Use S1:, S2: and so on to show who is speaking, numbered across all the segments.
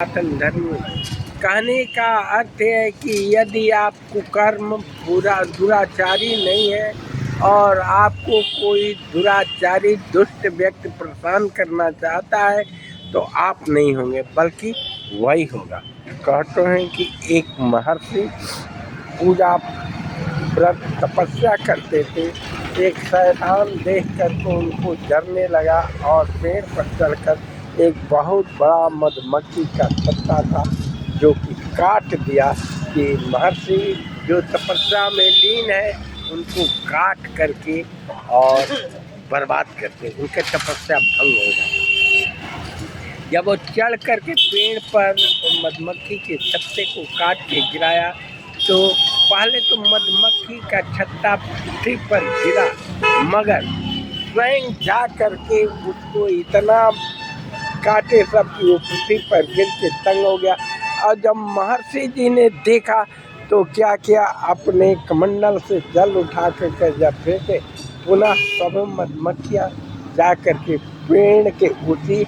S1: सनातन धर्म कहने का अर्थ है कि यदि आप कुकर्म पूरा दुराचारी नहीं है और आपको कोई दुराचारी दुष्ट व्यक्ति परेशान करना चाहता है तो आप नहीं होंगे बल्कि वही होगा। कहते हैं कि एक महर्षि पूजा व्रत तपस्या करते थे। एक शैतान देख कर तो उनको डरने लगा और पेड़ पर चढ़कर एक बहुत बड़ा मधुमक्खी का छत्ता था जो कि काट दिया कि महर्षि जो तपस्या में लीन है उनको काट करके और बर्बाद करते, उनके तपस्या भंग हो गई। जब वो चढ़ करके पेड़ पर मधुमक्खी के छत्ते को काट के गिराया तो पहले तो मधुमक्खी का छत्ता पृथ्वी पर गिरा, मगर स्वयं जा करके उसको इतना काटे सब कि वो पृथ्वी पर गिर के तंग हो गया। और जब महर्षि जी ने देखा तो क्या किया, अपने कमंडल से जल उठा करके जब फेंके पुनः सब मधुमक्खियाँ जा करके पेड़ के उसी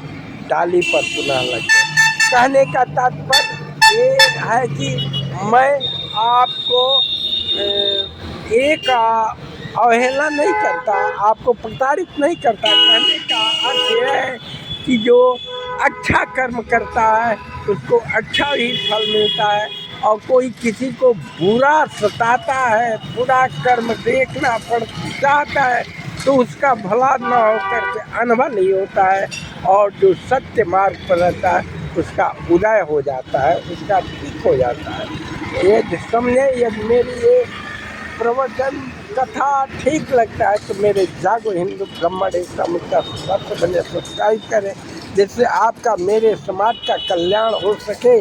S1: डाली पर पुनः लग गए। कहने का तात्पर्य ये है कि मैं आपको एक अवहेलना नहीं करता, आपको प्रताड़ित नहीं करता। कहने का अर्थ यह है कि जो अच्छा कर्म करता है उसको अच्छा ही फल मिलता है, और कोई किसी को बुरा सताता है, बुरा कर्म देखना चाहता है तो उसका भला न होकर के अनबन ही होता है, और जो सत्य मार्ग पर रहता है उसका उदय हो जाता है, उसका ठीक हो जाता है। ये समझे, यदि मेरी ये प्रवचन कथा ठीक लगता है तो मेरे जागो हिंदू ब्राह्मण एकता मुद्दा सब्सक्राइब करें, जिससे आपका मेरे समाज का कल्याण हो सके।